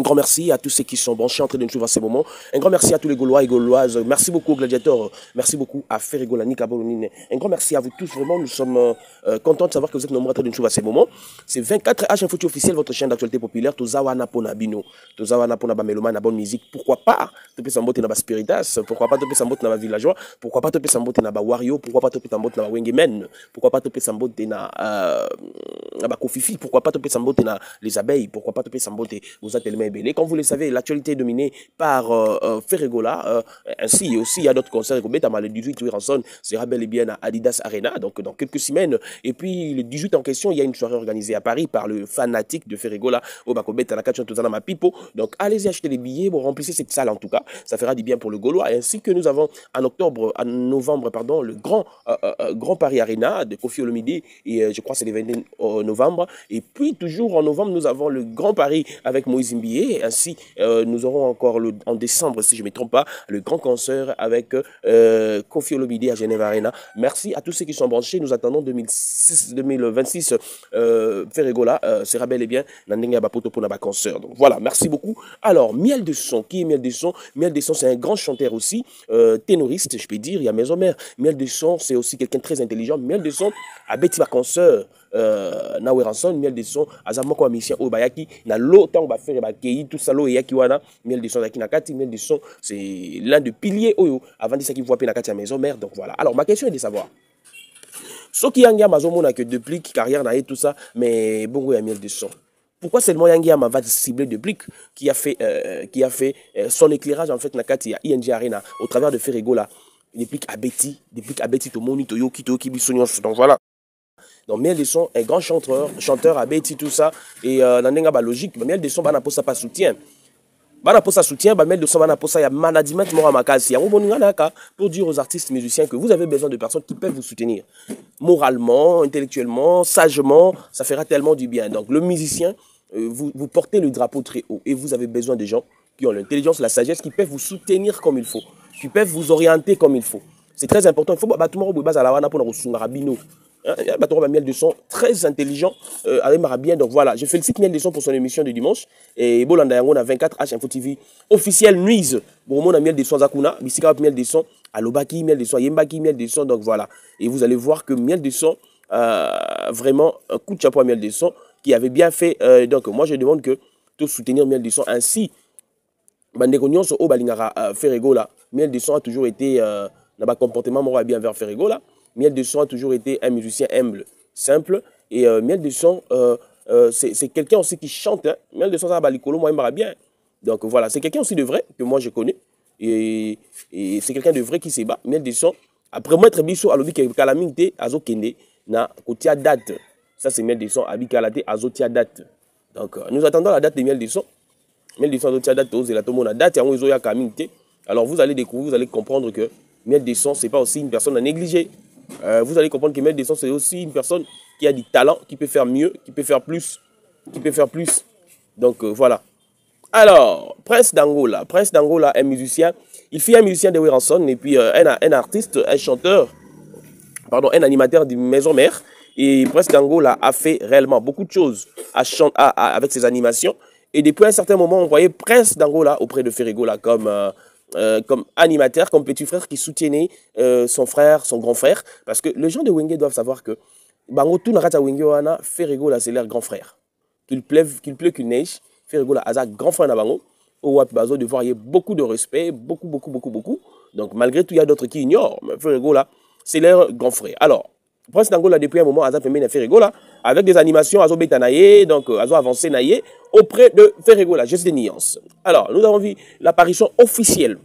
grand merci à tous ceux qui sont branchés en train de nous suivre à ces moments. Un grand merci à tous les Gaulois et Gauloises. Merci beaucoup aux gladiateurs. Merci beaucoup à Ferregola, Nikabolonine. Un grand merci à vous tous. Vraiment, nous sommes contents de savoir que vous êtes nombreux en train de nous suivre à ces moments. C'est 24H Info officiel, votre chaîne d'actualité populaire. Tozawa Napona Bino. Tozawa Napona Bameloma, na bonne musique. Pourquoi pas Topé Sambote na Spiritas. Pourquoi pas Topé Sambote na Villageois. Pourquoi pas Topé Sambote na Wario. Pourquoi pas Topé Sambote na Wengemen. Pourquoi pas Topé Sambote na Kofifi. Pourquoi pas Topé Sambote na les abeilles. Pourquoi pas Topé Sambote vous êtes tellement ébélé. Comme vous le savez, l'actualité est dominée par Ferregola. Ainsi, aussi, il y a d'autres concerts. Le 18 Ranson sera bel et bien à Adidas Arena, donc dans quelques semaines. Et puis, le 18 en question, il y a une soirée organisée à Paris par le fanatique de Ferregola au Bakobet à la Kachon Tozana Pipo. Donc, allez-y acheter les billets, bon, remplissez cette salle en tout cas. Ça fera du bien pour le Gaulois. Ainsi que nous avons en novembre, pardon, le grand Paris Arena de Kofi Olomide. Et je crois que c'est le 22 novembre. Et puis, toujours en novembre, nous avons le Grand Paris avec Moïse Mbié. Ainsi, nous aurons encore en décembre, si je ne me trompe pas, le grand concert avec Kofi Olomide à Genève Arena. Merci à tous ceux qui sont branchés. Nous attendons 2026 Ferregola sera bel et bien Nandenga Bapoto pour notre concert. Donc voilà, merci beaucoup. Alors, Miel de Son, qui est Miel de Son? Miel de Son, c'est un grand chanteur aussi, ténoriste, je peux dire. Il y a Maison Mère. Miel de Son, c'est aussi quelqu'un de très intelligent. Miel de Son a Betty ma concert. Nawe Ranson, Miel de Son, Azamoko Amisien Obayaki, na l'autant va faire Bakei, tout ça, et Yakiwana, Miel de Son, Nakati, Miel de Son, c'est l'un des piliers Oyo, avant de ça qui voit Penakati à Maison Mère. Donc voilà. Alors, ma question est de savoir, ce qui Yangia Mazomo n'a que depuis carrière n'a et tout ça, mais bon, il y a Miel de Son. Pourquoi seulement Yangia va cibler de Blick qui a fait son éclairage en fait Nakati à ING Arena au travers de Ferregola, depuis à Betty, to Moni, to Yoki, to Kibisonios. Donc voilà. Donc Miel de Son, un grand chanteur à Betty, tout ça. Et dans une logique, Miel de Son, n'a pas soutien. Bana pour ça soutien, Miel de Son, bana pour ça, il y a management moramakasi. Pour dire aux artistes musiciens que vous avez besoin de personnes qui peuvent vous soutenir. Moralement, intellectuellement, sagement, ça fera tellement du bien. Donc le musicien, vous portez le drapeau très haut. Et vous avez besoin de gens qui ont l'intelligence, la sagesse, qui peuvent vous soutenir comme il faut. Qui peuvent vous orienter comme il faut. C'est très important. Il faut que tout le monde base à la wana pour nous. Miel de Son, très intelligent, avec Marabien. Donc voilà, je félicite Miel de Son pour son émission de dimanche. Et Bolanda Yangon a 24H Info TV officiel nuise. Bon, on a Miel de Son Zakuna, Bissika Miel de Son, Alobaki, Miel de Son, Yembaki, Miel de Son. Donc voilà. Et vous allez voir que Miel de Son, vraiment, un coup de chapeau à Miel de Son, qui avait bien fait. Donc moi, je demande que tout soutenir Miel de Son. Ainsi, Bandegonion, au Balingara Ferregola, Miel de Son a toujours été dans un comportement moral bien vers Ferregola. Miel de Son a toujours été un musicien humble, simple. Et Miel de Son, c'est quelqu'un aussi qui chante. Hein. Miel de Son, ça va balikolo, moi, il m'aura bien. Donc voilà, c'est quelqu'un aussi de vrai que moi je connais. Et c'est quelqu'un de vrai qui se bat. Miel de Son, après moi, être biso, alors que Kalaminte, Azo Kende, na Kotia date. Ça, c'est Miel de Son, Abikalate, Azotia date. Donc nous attendons la date de Miel de Son. Miel de Son, Azotia date, la tomona date, et on a Kalaminte. Alors vous allez découvrir, vous allez comprendre que Miel de Son, ce n'est pas aussi une personne à négliger. Vous allez comprendre que Miel de Son, c'est aussi une personne qui a du talent, qui peut faire mieux, qui peut faire plus, Donc voilà. Alors, Prince d'Angola, un musicien. Il fait un musicien de Ranson et puis un artiste, un chanteur, pardon, un animateur de Maison Mère. Et Prince d'Angola a fait réellement beaucoup de choses avec ses animations. Et depuis un certain moment, on voyait Prince d'Angola auprès de Ferregola comme animateur, comme petit frère qui soutenait son frère, son grand frère. Parce que les gens de Wenge doivent savoir que Bango tout n'a Wenge wana Ferregola c'est leur grand frère. Qu'il pleuve, qu'il neige, Ferregola a grand frère na Bango. Au besoin de voir il y a beaucoup de respect, beaucoup. Donc malgré tout il y a d'autres qui ignorent, mais Ferregola c'est leur grand frère. Alors Prince d'Angola depuis un moment Aza fait Ferregola avec des animations Azo Betanaye, donc Azo avancé naïe auprès de Ferregola, juste des nuances. Alors, nous avons vu l'apparition officielle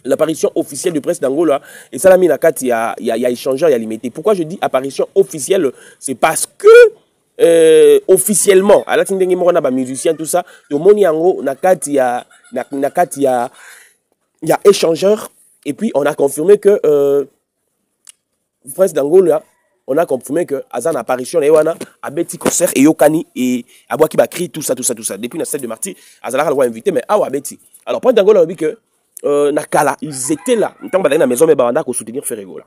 de Prince d'Angola, et ça l'a mis il y a échangeur, il y a limité. Pourquoi je dis apparition officielle? C'est parce que officiellement, à la fin de musicien, tout ça, de Moniango, il y a échangeur, et puis on a confirmé que Prince d'Angola, on a confirmé que Azan apparition a Betty concert et Yokani et Abouaki Bakri, tout ça. Depuis la 7 de martyr, Azan a invité, mais ah Betty. Alors, Prince d'Angola a dit que Nakala, ils étaient là. Tant que la maison, mais Baranda pour soutenir Ferregola.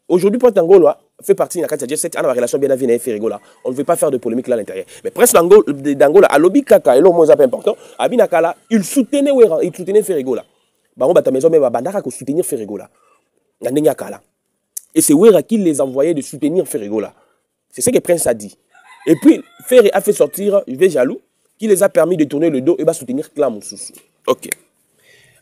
Aujourd'hui, Prince Dangola fait partie de la cette relation bien avec Ferregola. On ne veut pas faire de polémique là à l'intérieur. Mais Prince Dangola, à l'obi kaka, et l'homme moins important, à Binakala, il soutenait Wera, il soutenait Ferregola. Bah on va ta maison mais bandara ko soutenir Ferregola. Et c'est Wera qui les envoyait de soutenir Ferregola. C'est ce que Prince a dit. Et puis Ferre a fait sortir Véjalou, qui les a permis de tourner le dos et va soutenir Clam Soussou. Ok.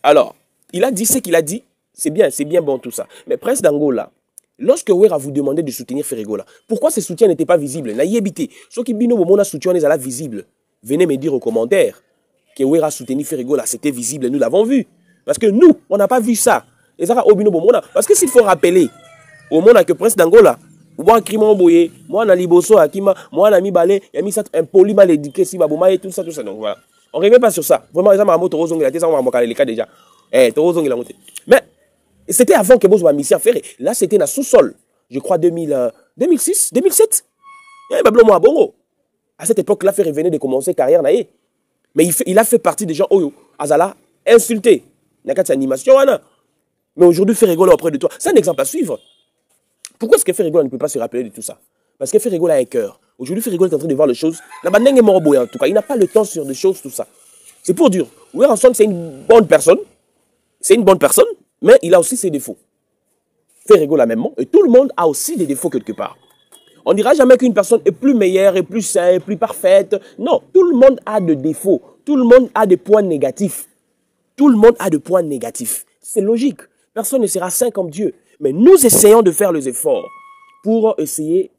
Alors, il a dit ce qu'il a dit. C'est bien bon tout ça. Mais Prince Dangola, lorsque Wera vous demandait de soutenir Ferregola, pourquoi ce soutien n'était pas visible? Naïebité. Ceux qui bino momona soutien est là visible. Venez me dire aux commentaires que Wera soutenu Ferregola, c'était visible, nous l'avons vu. Parce que nous, on n'a pas vu ça. Et ça obino momona. Parce que s'il faut rappeler au monde que Prince Dangola, moi Crimo Boye, moi na Liboso Akima, moi na Mibale, il y a mis ça un poli mal éduqué si Baboma et tout ça. Donc voilà. On ne revient pas sur ça. Vraiment, les gens m'ont montré Torozong, il a été ça, on m'a les cas déjà. Torozong, il a monté. Mais c'était avant que Bozo Amissia Ferré. Là, c'était dans sous-sol. Je crois 2006, 2007. À Bongo. À cette époque-là, Ferré venait de commencer carrière. Mais il a fait partie des gens Oyo. Azala, insulté. Il y a animation. Mais aujourd'hui, Ferregola auprès de toi. C'est un exemple à suivre. Pourquoi est-ce que Ferregola ne peut pas se rappeler de tout ça? Parce que Ferregola a un cœur. Aujourd'hui, Ferregola est en train de voir les choses. La bandeng est mort en tout cas. Il n'a pas le temps sur des choses, tout ça. C'est pour dire. Weranson, c'est une bonne personne. C'est une bonne personne. Mais il a aussi ses défauts. Ferregola même, et tout le monde a aussi des défauts quelque part. On ne dira jamais qu'une personne est plus meilleure, est plus saine, plus parfaite. Non, tout le monde a des défauts. Tout le monde a des points négatifs. Tout le monde a des points négatifs. C'est logique. Personne ne sera saint comme Dieu. Mais nous essayons de faire les efforts pour essayer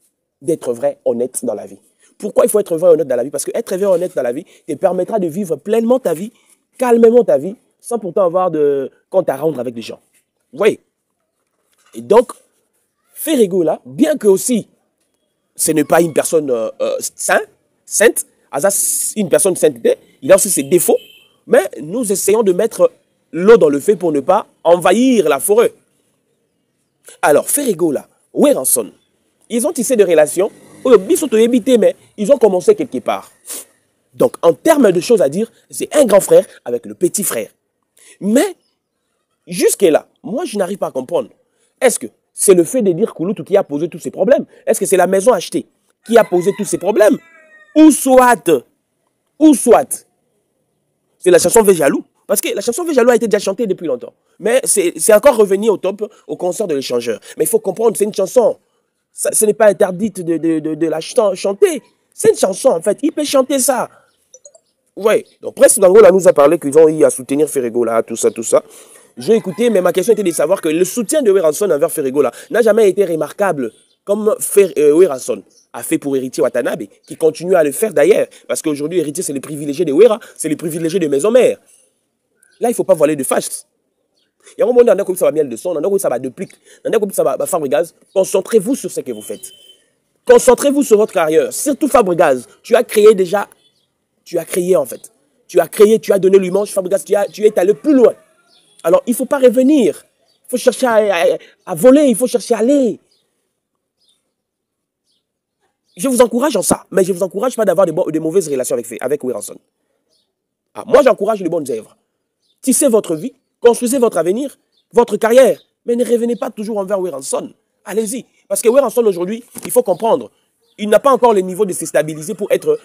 d'être vrai, honnête dans la vie. Pourquoi il faut être vrai, honnête dans la vie? Parce que être vrai, honnête dans la vie te permettra de vivre pleinement ta vie, calmement ta vie, sans pourtant avoir de compte à rendre avec des gens. Vous voyez? Et donc, Ferregola, bien que aussi, ce n'est pas une personne sainte, une personne sainteté, il a aussi ses défauts, mais nous essayons de mettre l'eau dans le feu pour ne pas envahir la forêt. Alors, Ferregola, Weranson, ils ont tissé des relations, mais ils ont commencé quelque part. Donc, en termes de choses à dire, c'est un grand frère avec le petit frère. Mais, jusque-là, moi, je n'arrive pas à comprendre. Est-ce que c'est le fait de dire Kouloutou qui a posé tous ces problèmes? Est-ce que c'est la maison achetée qui a posé tous ces problèmes? Ou soit, c'est la chanson Véjalou. Parce que la chanson Véjalou a été déjà chantée depuis longtemps. Mais c'est encore revenu au top au concert de l'échangeur. Mais il faut comprendre, c'est une chanson. Ce n'est pas interdit de la chanter. C'est une chanson, en fait. Il peut chanter ça. Oui. Donc, Prince Dangola nous a parlé qu'ils ont eu à soutenir Ferregola, tout ça, tout ça. J'ai écouté, mais ma question était de savoir que le soutien de Weranson envers Ferregola n'a jamais été remarquable comme Weranson a fait pour Héritier Watanabe, qui continue à le faire d'ailleurs. Parce qu'aujourd'hui, Héritier, c'est le privilégié de Wera, c'est le privilégié de Maison Mère. Là, il ne faut pas voiler de face. Il y a un moment où ça va miel de son, où ça va duplique, où ça va Fabregas. Concentrez-vous sur ce que vous faites. Concentrez-vous sur votre carrière. Surtout Fabregas, tu as créé déjà, tu as créé en fait. Tu as créé, tu as donné l'image, Fabregas, tu es allé plus loin. Alors, il ne faut pas revenir. Il faut chercher à voler, il faut chercher à aller. Je vous encourage en ça, mais je ne vous encourage pas d'avoir de mauvaises relations avec Weranson. Moi, j'encourage les bonnes œuvres. Tissez votre vie, construisez votre avenir, votre carrière, mais ne revenez pas toujours envers Weranson. Allez-y. Parce que Weranson, aujourd'hui, il faut comprendre, il n'a pas encore le niveau de se stabiliser pour être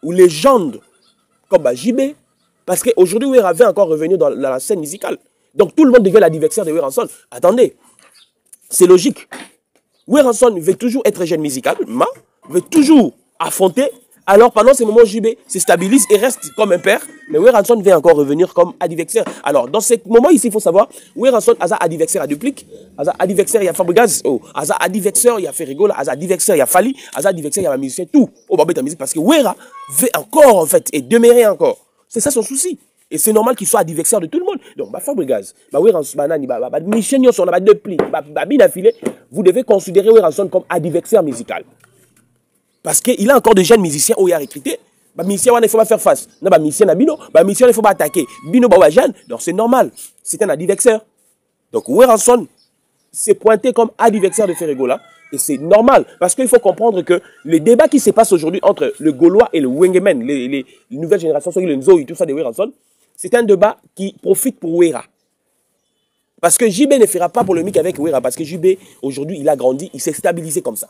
une légende comme JB. Parce qu'aujourd'hui, Wera va encore revenir dans la scène musicale. Donc tout le monde devient l'adversaire de Weranson. Attendez, c'est logique. Weranson veut toujours être jeune musical, veut toujours affronter. Alors pendant ces moments, JB se stabilise et reste comme un père. Mais Weranson veut encore revenir comme adversaire. Alors dans ce moment ici, il faut savoir, Weranson a adversaire à duplique, a adversaire, il y a Fabregas, a adversaire, il y a Ferregola, a adversaire, il y a Fali, a adversaire, il y a la musicien, tout. Ta musique parce que Wera veut encore en fait et demeurer encore. C'est ça son souci. Et c'est normal qu'il soit adversaire de tout le monde. Donc, Fabregas, Michel Nyonson, vous devez considérer Weranson comme adversaire musical. Parce qu'il a encore de jeunes musiciens où il a recruté. Musicien, il ne faut pas faire face. Musicien, il ne faut pas attaquer. Bino, jeune. Donc, c'est normal. C'est un adversaire. Donc, Weranson s'est pointé comme adversaire de Ferregola. Et c'est normal. Parce qu'il faut comprendre que les débats qui se passent aujourd'hui entre le Gaulois et le Wengemen, les nouvelles générations, le Nzo et tout ça de Weranson, c'est un débat qui profite pour Wera. Parce que JB ne fera pas polémique avec Wera, parce que JB, aujourd'hui, il a grandi, il s'est stabilisé comme ça.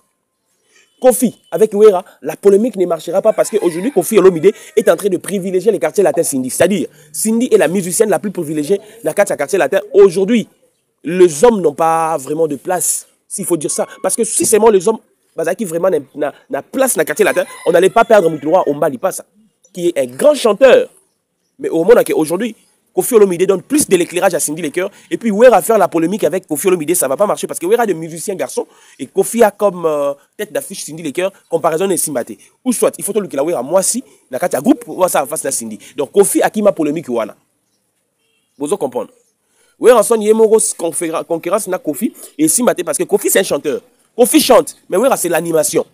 Kofi, avec Wera, la polémique ne marchera pas parce qu'aujourd'hui, Kofi Olomide est en train de privilégier les quartiers latins Cindy. C'est-à-dire, Cindy est la musicienne la plus privilégiée dans les quartiers latins. Aujourd'hui, les hommes n'ont pas vraiment de place, s'il faut dire ça. Parce que si seulement les hommes, qui vraiment n'a place dans les quartiers latins, on n'allait pas perdre Moutoura Omba Lipasa, qui est un grand chanteur. Mais au moment qu'aujourd'hui, Kofi Olomide donne plus de l'éclairage à Cindy Lecoeur. Et puis Wera faire la polémique avec Kofi Olomide, ça ne va pas marcher parce que Wera a des musiciens garçons et Kofi a comme tête d'affiche Cindy Lecoeur, comparaison de Simbate. Ou soit, il faut que la Wera, moi si, dans le groupe, ça face à Cindy. Donc Kofi a qui ma polémique Wana. Vous comprenez? Wera son yemoro concurrence na Kofi et Simbate parce que Kofi c'est un chanteur. Kofi chante, mais Wera c'est l'animation.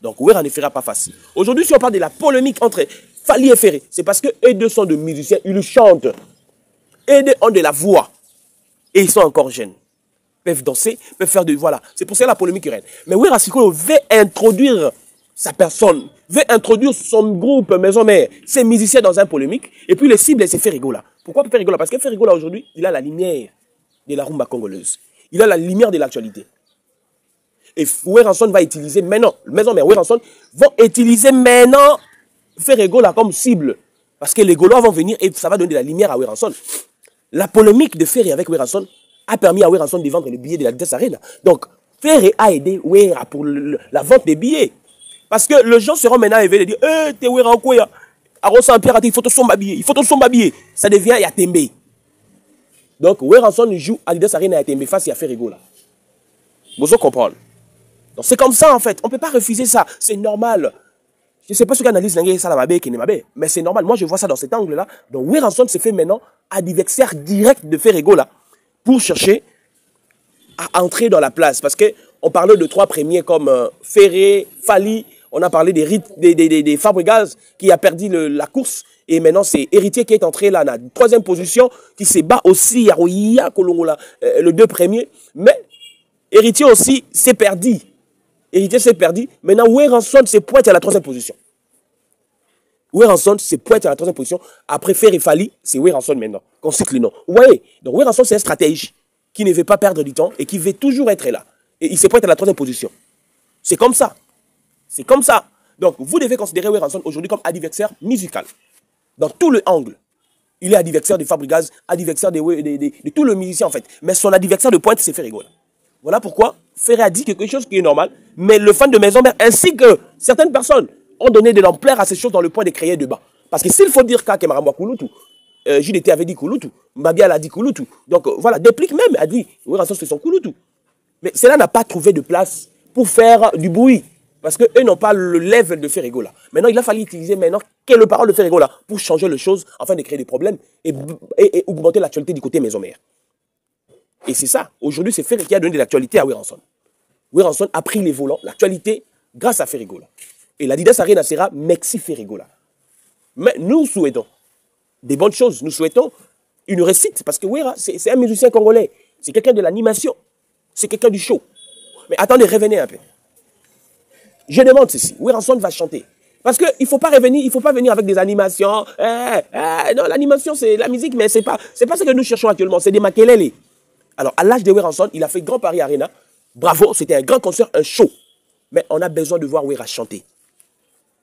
Donc Wera ne fera pas facile. Aujourd'hui, si on parle de la polémique entre Fally et Ferré, c'est parce que eux deux sont de musiciens, ils chantent. Et deux ont de la voix. Et ils sont encore jeunes. Peuvent danser, peuvent faire de... Voilà. C'est pour ça la polémique règne. Mais Wera Sikolo veut introduire sa personne, veut introduire son groupe Maison Mère, ses musiciens dans un polémique. Et puis le cible, c'est Ferrigola. Pourquoi Ferrigola? Parce que Ferrigola, aujourd'hui, il a la lumière de la rumba congolaise. Il a la lumière de l'actualité. Et Weranson va utiliser maintenant, Maison Mère, Weranson vont utiliser maintenant Ferrigola comme cible. Parce que les Gaulois vont venir et ça va donner de la lumière à Weranson. La polémique de Ferré avec Weranson a permis à Weranson de vendre les billets de la Didas Arena. Donc, Ferré a aidé Wera pour la vente des billets. Parce que les gens seront maintenant éveillés et dire t'es Wera ou quoi? À Pierre, il faut te sommer habillé. Il faut te sommer habillé. Ça devient Yatembe. Donc, Weranson joue à Didas Arena Yatembe face à Ferrigola. Vous comprenez? Donc, c'est comme ça en fait. On ne peut pas refuser ça. C'est normal. Je ne sais pas ce qu'analyse ça mais c'est normal. Moi, je vois ça dans cet angle-là. Donc, Weranson se fait maintenant adversaire direct de Ferrigola pour chercher à entrer dans la place. Parce qu'on parlait de trois premiers comme Ferré, Fally. On a parlé des Fabregas qui a perdu la course. Et maintenant, c'est Héritier qui est entré là, dans la troisième position, qui se bat aussi à Roya, Kolongola, le deux premiers. Mais Héritier aussi s'est perdu. Héritier s'est perdu. Maintenant, Weranson se pointe à la troisième position. Weranson se pointe à la troisième position. Après Ferré Fally, c'est Weranson maintenant. Qu'on cite le nom. Ouais. Donc Weranson, c'est un stratège qui ne veut pas perdre du temps et qui veut toujours être là. Et il se pointe à la troisième position. C'est comme ça. C'est comme ça. Donc vous devez considérer Weranson aujourd'hui comme adversaire musical. Dans tout le angle. Il est adversaire de Fabregas, adversaire de tout le musicien en fait. Mais son adversaire de pointe, c'est Ferrigola. Voilà pourquoi Ferré a dit quelque chose qui est normal, mais le fan de Maison Mère ainsi que certaines personnes ont donné de l'ampleur à ces choses dans le point de créer débat. Parce que s'il faut dire qu'Akemaramba Kouloutou, JDT avait dit Kouloutou, Mbabial a dit Kouloutou. Donc voilà, Déplique même a dit, oui, c'est son Kouloutou. Mais cela n'a pas trouvé de place pour faire du bruit. Parce qu'eux n'ont pas le level de Ferrigola. Maintenant, il a fallu utiliser maintenant quelle parole de Ferrigola pour changer les choses afin de créer des problèmes et augmenter l'actualité du côté Maison Mère. Et c'est ça. Aujourd'hui, c'est Ferré qui a donné de l'actualité à Weranson. Weranson a pris les volants, l'actualité, grâce à Ferrigola. Et la Didas Arena sera Mexi Ferrigola. Mais nous souhaitons des bonnes choses. Nous souhaitons une réussite. Parce que Wera, c'est un musicien congolais. C'est quelqu'un de l'animation. C'est quelqu'un du show. Mais attendez, revenez un peu. Je demande ceci. Weranson va chanter. Parce qu'il ne faut pas revenir, il faut pas venir avec des animations. Non, l'animation, c'est la musique, mais c'est pas ce que nous cherchons actuellement. C'est des makelele. Alors, à l'âge de Weranson, il a fait Grand Paris Arena. Bravo, c'était un grand concert, un show. Mais on a besoin de voir Wera chanter.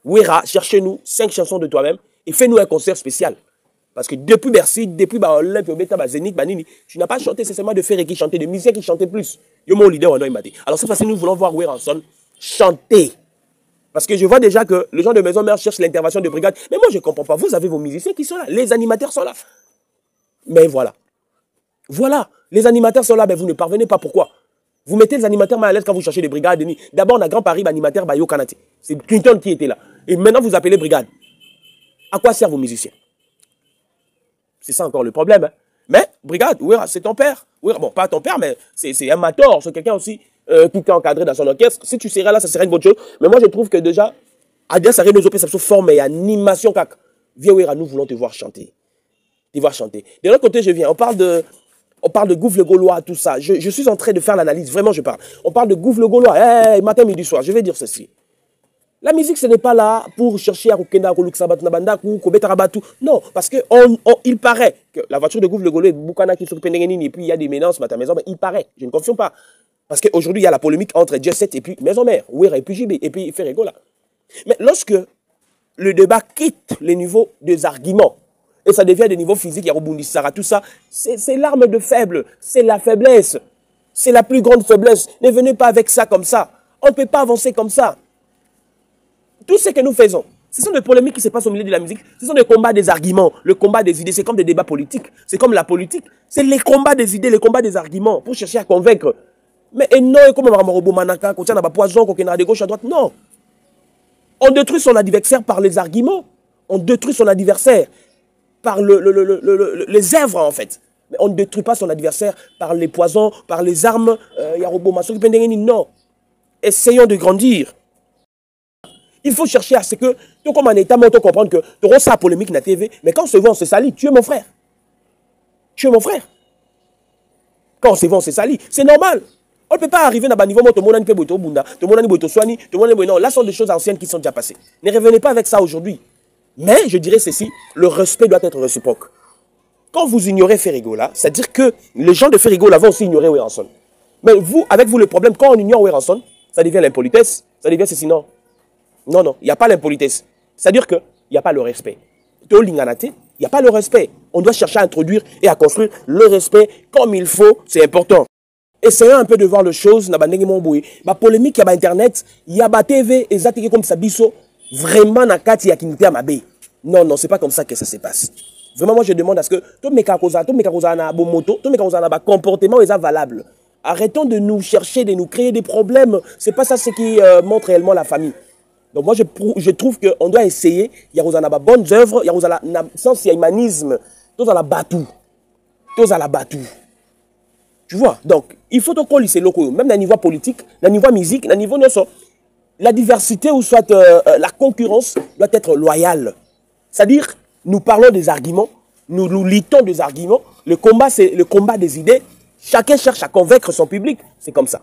Wera, cherchez-nous 5 chansons de toi-même et fais-nous un concert spécial. Parce que depuis Bercy, depuis Olympe, Zénith, Banini, tu n'as pas chanté, c'est seulement de Ferré qui chantait, de musiciens qui chantaient plus. Yo, mon leader, on a maté. Alors, cette fois-ci, nous voulons voir Weranson chanter. Parce que je vois déjà que les gens de Maison Mère cherchent l'intervention de brigade. Mais moi, je ne comprends pas. Vous avez vos musiciens qui sont là. Les animateurs sont là. Mais voilà. Voilà. Les animateurs sont là, mais vous ne parvenez pas. Pourquoi? Vous mettez les animateurs mal à l'aise quand vous cherchez des brigades. D'abord, on a Grand Paris, animateur Bayo Kanate. C'est Clinton qui était là. Et maintenant, vous appelez brigade. À quoi servent vos musiciens? C'est ça encore le problème. Hein? Mais, brigade, c'est ton père. Bon, pas ton père, mais c'est un mator. C'est quelqu'un aussi qui t'a encadré dans son orchestre. Si tu serais là, ça serait une bonne chose. Mais moi, je trouve que déjà, Adias ça nous opère sa forme et animation. Viens, nous voulons te voir chanter. Te voir chanter. De l'autre côté, je viens. On parle de Gouffre le Gaulois, tout ça. Je suis en train de faire l'analyse. Vraiment, je parle. On parle de Gouffre le Gaulois. Matin, midi, soir. Je vais dire ceci. La musique, ce n'est pas là pour chercher à Rukenda, Ruluxabat, Nabanda, Kobetarabatu. Non, parce que il paraît que la voiture de Gouffre le Golo, Boukana qui se et puis il y a des menaces, à ta maison, mais il paraît, je ne confirme pas. Parce qu'aujourd'hui, il y a la polémique entre Jet Set et puis Maison Mère, Ouera et puis JB, et puis Ferregola. Mais lorsque le débat quitte les niveaux des arguments, et ça devient des niveaux physiques, il y a Rebondissara, tout ça, c'est l'arme de faible, c'est la faiblesse, c'est la plus grande faiblesse. Ne venez pas avec ça comme ça. On ne peut pas avancer comme ça. Tout ce que nous faisons, ce sont des polémiques qui se passent au milieu de la musique, ce sont des combats des arguments, le combat des idées, c'est comme des débats politiques, c'est comme la politique, c'est les combats des idées, les combats des arguments, pour chercher à convaincre. Mais non, comme Ramorobo Manaka, quand il y a poison, quand il y a de gauche à droite, non. On détruit son adversaire par les arguments, on détruit son adversaire par les œuvres en fait. Mais on ne détruit pas son adversaire par les poisons, par les armes, non. Essayons de grandir. Il faut chercher à ce que, tout comme en état, on comprendre que tu auras sa polémique dans la TV, mais quand on se voit, on se salit. Tu es mon frère. Tu es mon frère. Quand on se voit, on se salit. C'est normal. On ne peut pas arriver à un niveau où tout le monde peut être bunda, tout le monde peut être soigné, tout le monde peut non. Là, ce sont des choses anciennes qui sont déjà passées. Ne revenez pas avec ça aujourd'hui. Mais je dirais ceci, le respect doit être réciproque. Quand vous ignorez Ferregola, c'est-à-dire que les gens de Ferregola vont aussi ignorer Weranson. Mais vous, avec vous, le problème, quand on ignore Weranson, ça devient l'impolitesse, ça devient ceci, non. Non, non, il n'y a pas l'impolitesse. C'est-à-dire qu'il n'y a pas le respect. Il n'y a pas le respect. On doit chercher à introduire et à construire le respect comme il faut, c'est important. Essayons un peu de voir les choses. La polémique, il y a Internet, il y a la TV, exactement comme ça, vraiment, il y a qui ma baie. Non, non, c'est pas comme ça que ça se passe. Vraiment, moi, je demande à ce que tout mes moto, tout mes comportement est valable. Arrêtons de nous chercher, de nous créer des problèmes. C'est pas ça ce qui montre réellement la famille. Donc moi, je trouve qu'on doit essayer, il y a des bonnes œuvres, il y a sans humanisme, tout à la batou. Tout à la batou. Tu vois? Donc, il faut qu'on lise locaux, même au niveau politique, au niveau musique, au niveau la diversité ou soit la concurrence doit être loyale. C'est-à-dire, nous parlons des arguments, nous litons des arguments, le combat, c'est le combat des idées, chacun cherche à convaincre son public, c'est comme ça.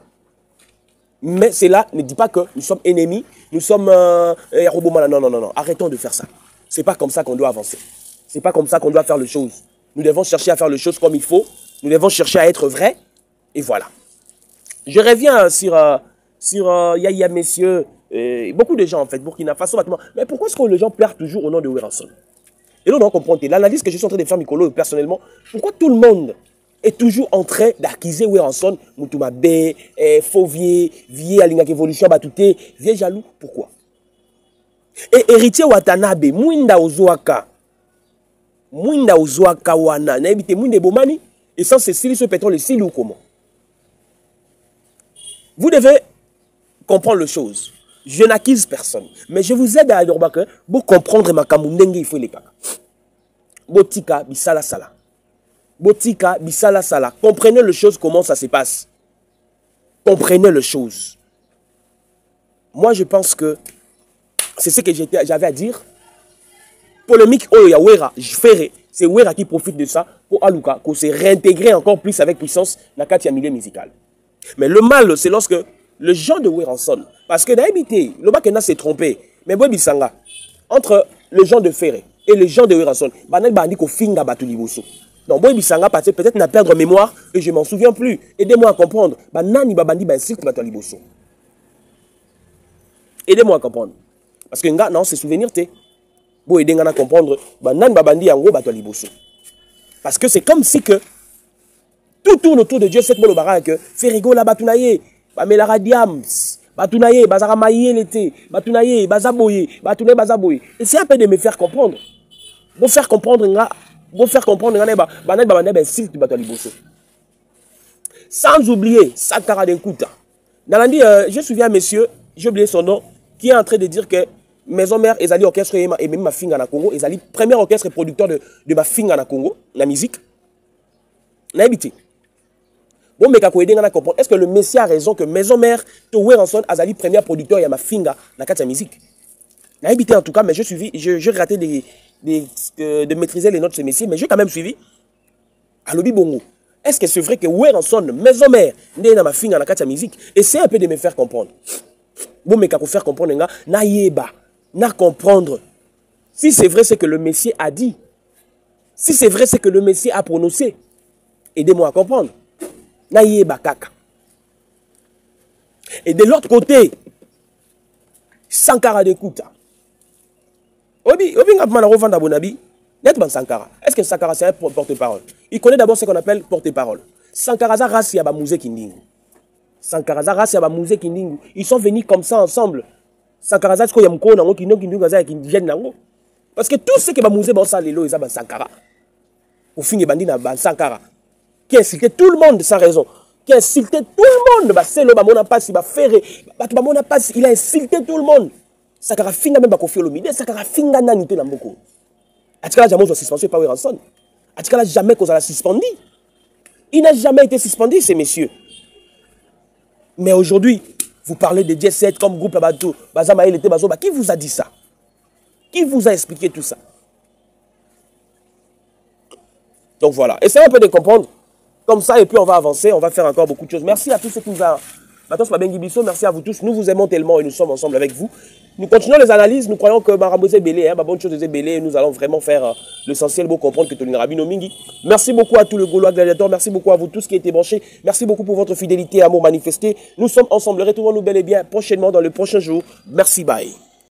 Mais cela ne dit pas que nous sommes ennemis, nous sommes... non, non, non, non, arrêtons de faire ça. Ce n'est pas comme ça qu'on doit avancer. Ce n'est pas comme ça qu'on doit faire les choses. Nous devons chercher à faire les choses comme il faut. Nous devons chercher à être vrais. Et voilà. Je reviens sur Yaya, messieurs, beaucoup de gens en fait, Burkina Faso, mais pourquoi est-ce que les gens pleurent toujours au nom de Weranson? Et là, on comprend. L'analyse que je suis en train de faire, Mikolo, personnellement, pourquoi tout le monde est toujours en train d'accuser Weranson, Moutoumabé, Fauvier, Vieux, Alingak Evolution, Batouté, Vieux jaloux, pourquoi? Et héritier Watanabe, Mouinda Ozoaka Wana, Naibite Mouinde Bomani, et sans ceci, ce pétrole, c'est ou comment? Vous devez comprendre les choses. Je n'accuse personne, mais je vous aide à pour comprendre ma kamundenge, il faut les caca. Botika, bisala sala. Botika, bisala sala. Comprenez les choses, comment ça se passe. Comprenez les choses. Moi, je pense que c'est ce que j'avais à dire. Polémique, oh, ya Wera, je ferai. C'est Wera qui profite de ça pour Aluka, pour se réintégrer encore plus avec puissance dans le milieu musical. Mais le mal, c'est lorsque les gens de Weranson, parce que d'habiter, le Bakena s'est trompé, mais Boy Bissanga, entre les gens de Ferré et les gens de Weranson, Banel Bandi ko finga batu liboso. Donc Boy Bissanga peut-être n'a perdre mémoire et je m'en souviens plus. Aidez-moi à comprendre. Banani Babandi ba insulte batu liboso. Aidez-moi à comprendre. Parce que nga non c'est souvenir té. Bo aider nga à comprendre. Banani Babandi yango batu liboso. Parce que c'est comme si que tout tourne autour de Dieu cette molo baraque. Ferrigo la batunaye, Bamelara Diams, batunaye, bazara maïe l'été, batunaye, bazaboye, batunaye bazaboye. Et c'est un peu de me faire comprendre. Pour faire comprendre nga, sans oublier Sakara Denkuta. Nalandi, je me souviens monsieur, j'ai oublié son nom, qui est en train de dire que Maison Mère, ils allaient orchestre et même ma finga na Congo, ils allaient premier orchestre et producteur de ma finga na Congo, la musique. N'a habité. Bon, mais quand on comprendre, est-ce que le Messie a raison que Maison Mère, Weranson, Azali, premier producteur, il y a ma finga, dans la musique. N'a habité en tout cas, mais j'ai raté de maîtriser les notes de ce Messie, mais j'ai quand même suivi. À l'Obi Bongo. Est-ce que c'est vrai que Weranson, Maison Mère, n'est dans ma finga, dans la musique? Et c'est un peu de me faire comprendre. Bon, mais qu'à faire comprendre, na yeba, na comprendre. Si c'est vrai ce que le Messie a dit, si c'est vrai ce que le Messie a prononcé, aidez-moi à comprendre. Na yeba kaka. Et de l'autre côté, Sankara d'écoute. Obi ngapmana revendre Bonabi. Net ban Sankara. Est-ce que Sankara c'est un porte-parole? Il connaît d'abord ce qu'on appelle porte-parole. Sankara za rasi ya ba musée kindingu. Sankara za rasi ya ba musée kindingu. Ils sont venus comme ça ensemble. Sankara za ko yamko nango kindingu za ki viennent nango. Parce que tout ce que ba musée ba ça lelo isa ba Sankara. Au fin bandi na ba Sankara. Qui insultait tout le monde sans raison. Qui insultait tout le monde. Bah c'est le ba mona passe, ba ferré. Ba mona passe, il a insulté tout le monde. Sakara finga même ba Koffi Olomide, Sakara finga nani te na mboko. Atikala jamais soit suspendu par Ranson. Atikala jamais qu'on a suspendu. Il n'a jamais été suspendu ces messieurs. Mais aujourd'hui, vous parlez de J7 comme groupe Abato, Bazama il était Bazoba, qui vous a dit ça? Qui vous a expliqué tout ça? Donc voilà, essayez un peu de comprendre comme ça et puis on va avancer, on va faire encore beaucoup de choses. Merci à tous ceux qui nous ont... Merci à vous tous. Nous vous aimons tellement et nous sommes ensemble avec vous. Nous continuons les analyses. Nous croyons que Marambose est belé, bonne chose est belé. Nous allons vraiment faire l'essentiel pour comprendre que Tolin Rabino Mingi. Merci beaucoup à tous les Gaulois gladiateurs. Merci beaucoup à vous tous qui étaient branchés. Merci beaucoup pour votre fidélité et amour manifesté. Nous sommes ensemble. Retrouvons-nous bel et bien prochainement dans le prochain jour. Merci, bye.